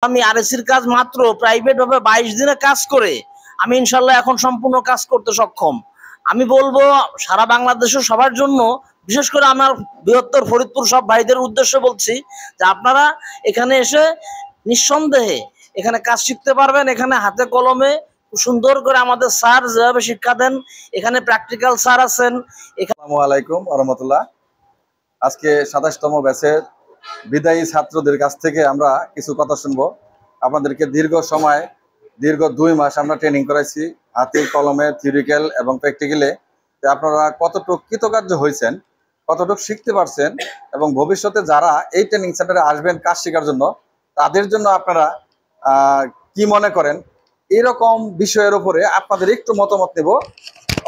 আমি আরএসির কাজ মাত্র প্রাইভেট ভাবে 22 দিনে কাজ করে আমি ইনশাল্লাহ এখন সম্পূর্ণ কাজ করতে সক্ষম। আমি বলবো সারা বাংলাদেশের সবার জন্য, বিশেষ করে আমার বৃহত্তর ফরিদপুর সব ভাইদের উদ্দেশ্যে বলছি যে আপনারা এখানে এসে নিঃসন্দেহে এখানে কাজ শিখতে পারবেন। এখানে হাতে কলমে সুন্দর করে আমাদের স্যার যেভাবে শিক্ষা দেন, এখানে প্র্যাকটিক্যাল স্যার আছেন। আসসালামু আলাইকুম ওয়া রাহমাতুল্লাহ। আজকে 27তম ব্যাচের বিদায়ী ছাত্রদের কাছ থেকে আমরা কিছু কথা শুনবো। আপনাদেরকে দীর্ঘ 2 মাস আমরা ট্রেনিং করাইছি, হাতে কলমে, থিওরিক্যাল এবং প্র্যাকটিক্যালে। আপনারা কতটুকু কৃতকার্য হয়েছেন, কতটুকু শিখতে পারছেন, এবং ভবিষ্যতে যারা এই ট্রেনিং সেন্টারে আসবেন কাজ শেখার জন্য, তাদের জন্য আপনারা কি মনে করেন, এরকম বিষয়ের উপরে আপনাদের একটু মতামত নেব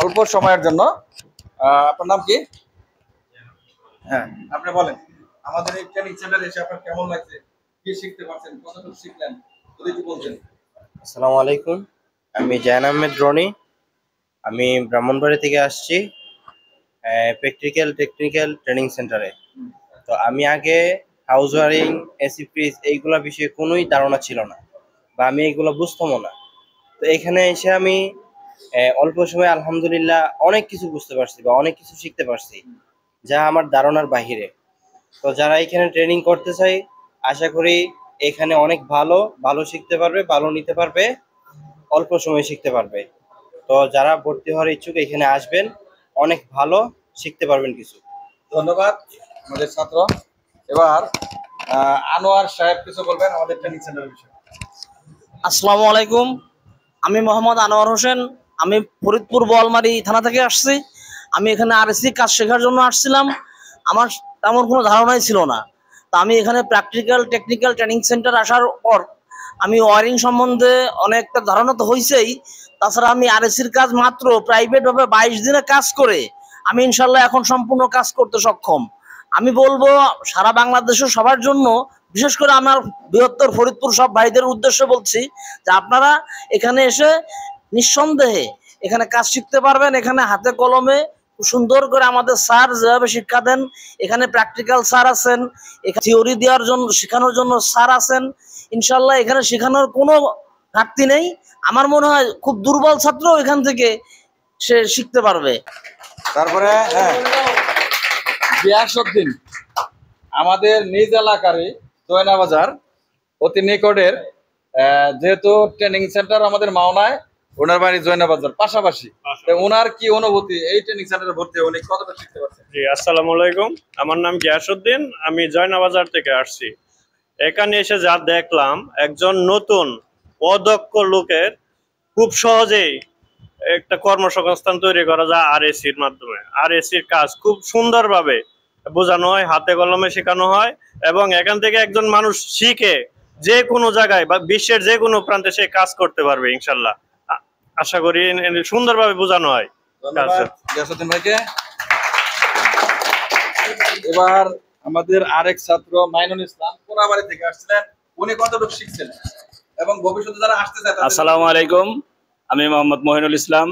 অল্প সময়ের জন্য। আপনার নাম কি? হ্যাঁ, আপনি বলেন আমাদের এই ট্রেনিং সেন্টারে এসে আপনার কেমন লাগছে, কি শিখতে পারছেন, কতটুকু শিখলেন, যদি একটু বলতেন। আসসালামু আলাইকুম, আমি জাহান আহমেদ রনি। আমি ব্রাহ্মণবাড়ি থেকে আসছি প্র্যাকটিক্যাল টেকনিক্যাল ট্রেনিং সেন্টারে। তো আমি আগে হাউস ওয়ারিং, এসি ফ্রিজ এইগুলা বিষয়ে কোনোই ধারণা ছিল না, বা আমি এইগুলো বুঝতামও না। তো এখানে এসে আমি অল্প সময় আলহামদুলিল্লাহ অনেক কিছু বুঝতে পারছি বা অনেক কিছু শিখতে পারছি, যা আমার ধারণার বাহিরে। তো যারা এখানে ট্রেনিং করতে চাই, আশা করি এখানে অনেক ভালো শিখতে পারবে, ভালো নিতে পারবে, অল্প সময় শিখতে পারবে। তো যারা ভর্তি হওয়ার ইচ্ছুক এখানে আসবেন, অনেক ভালো শিখতে পারবেন কিছু। ধন্যবাদ আমাদের ছাত্র। এবার আনোয়ার সাহেব কিছু বলবেন আমাদের ট্রেনিং সেন্টারের বিষয়ে। আসসালামু আলাইকুম, আমি মোহাম্মদ আনোয়ার হোসেন। আমি ফরিদপুর বোয়ালমারী থানা থেকে আসছি। আমি এখানে আরএসি কাজ শেখার জন্য আসছিলাম। আমার তেমন কোনো ধারণাই ছিল না। তা আমি এখানে প্র্যাকটিক্যাল টেকনিক্যাল ট্রেনিং সেন্টার আসার পর আমি ওয়ারিং সম্বন্ধে অনেকটা ধারণা তো হয়েছেই। তাছাড়া আমি আরএসির কাজ মাত্র প্রাইভেটভাবে 22 দিনে কাজ করে আমি ইনশাল্লাহ এখন সম্পূর্ণ কাজ করতে সক্ষম। আমি বলবো সারা বাংলাদেশের সবার জন্য, বিশেষ করে আমার বৃহত্তর ফরিদপুর সব ভাইদের উদ্দেশ্যে বলছি যে আপনারা এখানে এসে নিঃসন্দেহে এখানে কাজ শিখতে পারবেন। এখানে হাতে কলমে সুন্দর করে আমাদের স্যার যেভাবে শিক্ষা দেন, এখানে প্র্যাকটিক্যাল স্যার আছেন, এখানে থিওরি দেওয়ার জন্য, শেখানোর জন্য স্যার আছেন। ইনশাল্লাহ এখানে শেখানোর কোনো ঘাটতি নেই। আমার মনে হয় খুব দুর্বল ছাত্র এখান থেকে সে শিখতে পারবে। তারপরে গিয়াসউদ্দিন, আমাদের নিজ এলাকারই জয়না বাজার অতি নিকটের, যেহেতু ট্রেনিং সেন্টার আমাদের মাওনায়, ওনার বাড়ি জয়না বাজার পাশাপাশি। ওনার কি অনুভূতি এই ট্রেনিং সেন্টারে ভর্তি হয়ে, উনি কতটা শিখতে পারছেন? জি, আসসালামু আলাইকুম, আমার নাম গিয়াসউদ্দিন, আমি জয়না বাজার থেকে আসছি। এখানে এসে যা দেখলাম, একজন নতুন অদক্ষ লোকের খুব সহজেই একটা কর্মসংস্থান তৈরি করা যায় আরএসির মাধ্যমে। আরএসির কাজ খুব সুন্দরভাবে বোঝানো হয়, হাতে কলমে শেখানো হয়, এবং এখান থেকে একজন মানুষ শিখে যে কোনো জায়গায় বা বিশ্বের যে কোনো প্রান্তে সে কাজ করতে পারবে ইনশাল্লাহ। আশা করি সুন্দরভাবে বোঝানো হয়। এবার আমাদের আরেক ছাত্র মাইনুল ইসলাম কোনাবাড়ি থেকে আসছিলেন, উনি কতটুকু শিখছেন এবং ভবিষ্যতে যারা আসতে চায়। আসসালামু আলাইকুম, আমি মোহাম্মদ মহিনুল ইসলাম,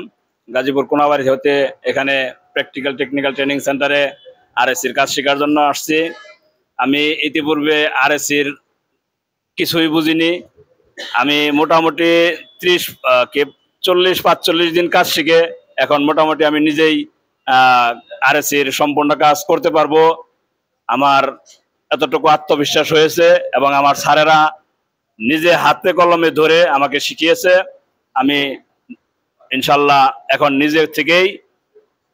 গাজীপুর কোনাবাড়ি হতে এখানে প্র্যাকটিক্যাল টেকনিক্যাল ট্রেনিং সেন্টারে আরএসির কাজ শেখার জন্য আসছি। আমি ইতিপূর্বে আরএসির কিছুই বুঝিনি। আমি মোটামুটি 40-45 দিন কাজ শিখে এখন মোটামুটি আমি নিজেই আরএসির সম্পূর্ণ কাজ করতে পারবো। আমার এতটুকু আত্মবিশ্বাস হয়েছে এবং আমার স্যারেরা নিজে হাতে কলমে ধরে আমাকে শিখিয়েছে। আমি ইনশাল্লাহ এখন নিজের থেকেই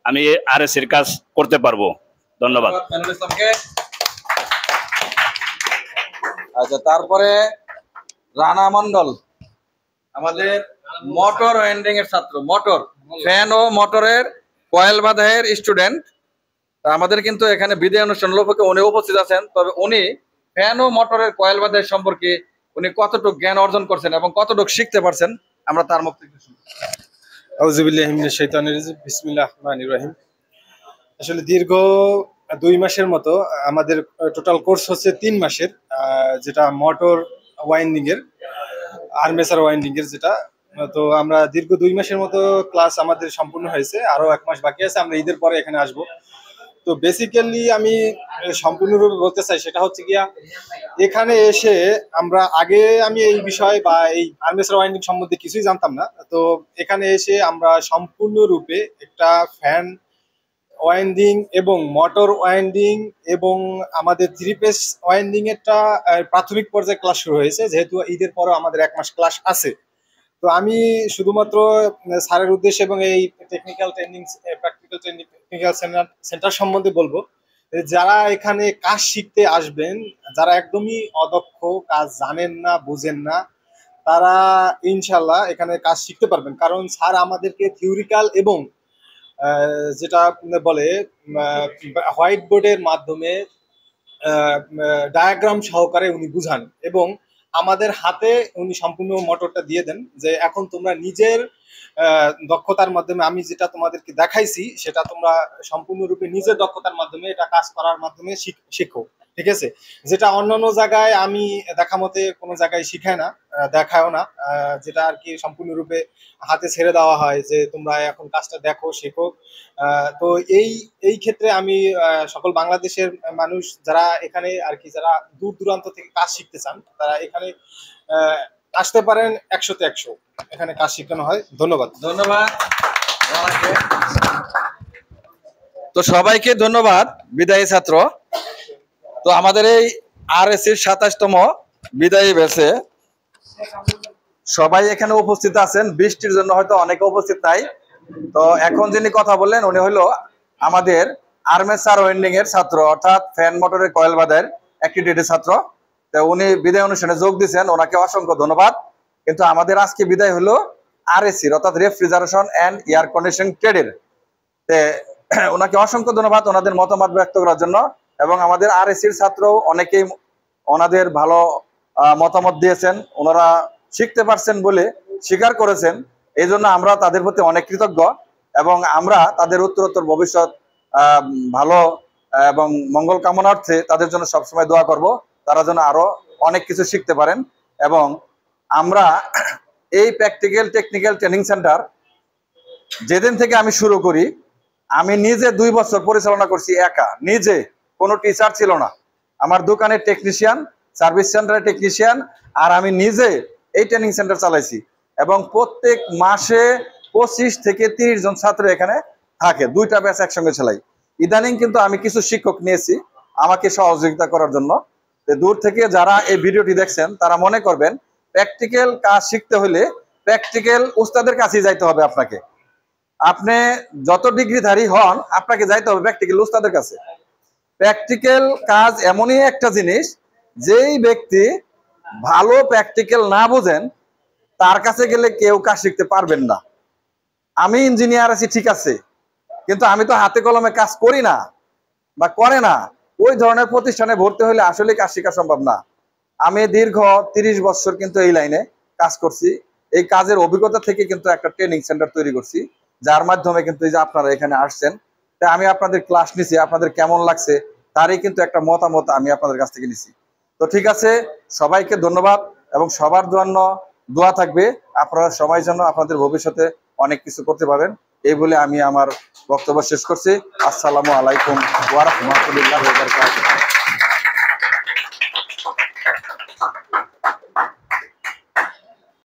আমি আরএসির কাজ করতে পারবো। ধন্যবাদ। আচ্ছা, তারপরে রানা মন্ডল, আমাদের মোটর ওয়েল্ডিং এর ছাত্র, মোটর ফ্যান ও মোটরের কয়েল বাঁধাইয়ের স্টুডেন্ট। আমাদের কিন্তু এখানে বিদায় অনুষ্ঠান উপলক্ষে উনি উপস্থিত আছেন। তবে উনি ফ্যান ও মোটরের কয়েল বাঁধাই সম্পর্কে উনি কতটুকু জ্ঞান অর্জন করছেন এবং কতটুকু শিখতে পারছেন, আমরা তার মুখ থেকে শুনি। আউযু বিল্লাহি মিনাশ শাইতানির রাজিম, বিসমিল্লাহির রহমানির রহিম। আসলে দীর্ঘ 2 মাসের মতো আমাদের টোটাল কোর্স হচ্ছে 3 মাসের, যেটা মোটর ওয়াইন্ডিং এর, আর্মেচার ওয়াইন্ডিং এর যেটা। তো আমরা দীর্ঘ 2 মাসের মতো ক্লাস আমাদের সম্পূর্ণ হয়েছে, আরো 1 মাস বাকি আছে। আমরা ঈদের পরে এখানে আসবো। তো বেসিক্যালি আমি সম্পূর্ণরূপে বলতে চাই সেটা হচ্ছে গিয়া এখানে এসে আমি এই বিষয় বা এই আর্মেচার ওয়াইন্ডিং সম্বন্ধে কিছুই জানতাম না। তো এখানে এসে আমরা সম্পূর্ণরূপে একটা ফ্যান ওয়াইন্ডিং এবং মোটর ওয়াইন্ডিং এবং আমাদের 3 পেজ ওয়াইন্ডিং একটা প্রাথমিক পর্যায়ে ক্লাস শুরু হয়েছে, যেহেতু ঈদের পরেও আমাদের 1 মাস ক্লাস আছে। তো আমি শুধুমাত্র স্যারের উদ্দেশ্যে এবং এই technical training practical training technical centre সম্বন্ধে বলবো, যারা এখানে কাজ শিখতে আসবেন, যারা একদমই অদক্ষ, কাজ জানেন না, বুঝেন না, তারা ইনশাল্লাহ এখানে কাজ শিখতে পারবেন। কারণ স্যার আমাদেরকে থিওরিক্যাল এবং যেটা বলে হোয়াইট বোর্ডের মাধ্যমে ডায়াগ্রাম সহকারে উনি বুঝান এবং আমাদের হাতে উনি সম্পূর্ণ মোটরটা দিয়ে দেন যে এখন তোমরা নিজের দক্ষতার মাধ্যমে, আমি যেটা তোমাদেরকে দেখাইছি সেটা তোমরা সম্পূর্ণরূপে নিজের দক্ষতার মাধ্যমে এটা কাজ করার মাধ্যমে শিখো, ঠিক আছে? যেটা অন্যান্য জায়গায় আমি দেখা মতে কোনো জায়গায় শিখায় না, দেখায়ও না, যেটা আর কি সম্পূর্ণরূপে হাতে ছেড়ে দেওয়া হয় যে তোমরা এখন কাজটা দেখো, শেখো। তো এই ক্ষেত্রে আমি সকল বাংলাদেশের মানুষ যারা এখানে আর কি, যারা দূর দূরান্ত থেকে কাজ শিখতে চান, তারা এখানে আসতে পারেন। 100-তে 100 এখানে কাজ শেখানো হয়। ধন্যবাদ। তো সবাইকে ধন্যবাদ, বিদায়ী ছাত্র। তো আমাদের এই আরএসসির 27তম বিদায়ী ব্যাচে সবাই এখানে উপস্থিত আছেন। বৃষ্টির জন্য হয়তো অনেকে উপস্থিত নাই। তো এখন যিনি কথা বললেন উনি হলো আমাদের আর্মেচার ওয়েন্ডিং এর ছাত্র, অর্থাৎ ফ্যান মোটরের কয়েল বাঁধার অ্যাক্টিভিটির ছাত্র। তো উনি বিদায় অনুষ্ঠানে যোগ দিয়েছেন, ওনাকে অসংখ্য ধন্যবাদ। কিন্তু আমাদের আজকে বিদায় হলো আরএসসির, অর্থাৎ রেফ্রিজারেশন অ্যান্ড এয়ার কন্ডিশনিং ট্রেডের। ওনাকে অসংখ্য ধন্যবাদ ওনাদের মতামত ব্যক্ত করার জন্য। এবং আমাদের আরএসসির ছাত্র অনেকেই ওনাদের ভালো মতামত দিয়েছেন, ওনারা শিখতে পারছেন বলে স্বীকার করেছেন। এই জন্য আমরা তাদের প্রতি অনেক কৃতজ্ঞ এবং আমরা তাদের উত্তরোত্তর ভবিষ্যৎ ভালো এবং মঙ্গল কামনার্থে তাদের জন্য সবসময় দোয়া করব, তারা যেন আরো অনেক কিছু শিখতে পারেন। এবং আমরা এই প্র্যাকটিক্যাল টেকনিক্যাল ট্রেনিং সেন্টার যেদিন থেকে আমি শুরু করি, আমি নিজে 2 বছর পরিচালনা করছি একা, নিজে, কোনো টিচার ছিল না। আমার দোকানের টেকনিশিয়ান, সার্ভিস সেন্টারের টেকনিশিয়ান, আর আমি নিজে এই ট্রেনিং সেন্টার চালাইছি। এবং প্রত্যেক মাসে 25 থেকে 30 জন ছাত্র এখানে থাকে, 2টা ব্যাচ একসঙ্গে চালাই। ইদানিং কিন্তু আমি কিছু শিক্ষক নিয়েছি আমাকে সহযোগিতা করার জন্য। দূর থেকে যারা এই ভিডিওটি দেখছেন তারা মনে করবেন প্র্যাকটিক্যাল কাজ শিখতে হলে প্র্যাকটিক্যাল উস্তাদের কাছেই যাইতে হবে। আপনাকে, আপনি যত ডিগ্রিধারী হন, আপনাকে যাইতে হবে প্র্যাকটিক্যাল উস্তাদের কাছে। প্র্যাকটিক্যাল কাজ এমনই একটা জিনিস, যেই ব্যক্তি ভালো প্র্যাকটিক্যাল না বোঝেন তার কাছে গেলে কেউ কাজ শিখতে পারবেন না। আমি ইঞ্জিনিয়ার আছি ঠিক আছে, কিন্তু আমি তো হাতে কলমে কাজ করি না বা করে না। ওই ধরনের প্রতিষ্ঠানে ভর্তি হলে আসলে কাজ শেখা সম্ভব না। আমি দীর্ঘ 30 বছর কিন্তু এই লাইনে কাজ করছি। এই কাজের অভিজ্ঞতা থেকে কিন্তু একটা ট্রেনিং সেন্টার তৈরি করছি, যার মাধ্যমে কিন্তু এই যে আপনারা এখানে আসছেন, তাই আমি আপনাদের ক্লাস নিছি, আপনাদের কেমন লাগছে তারই কিন্তু একটা মতামত আমি আপনাদের কাছ থেকে নিছি। তো ঠিক আছে, সবাইকে ধন্যবাদ এবং সবার জন্য দোয়া থাকবে, আপনারা সবাই যেন আপনাদের ভবিষ্যতে অনেক কিছু করতে পারেন। এই বলে আমি আমার বক্তব্য শেষ করছি। আসসালামু আলাইকুম ওয়া রাহমাতুল্লাহি ওয়া বারাকাতুহু।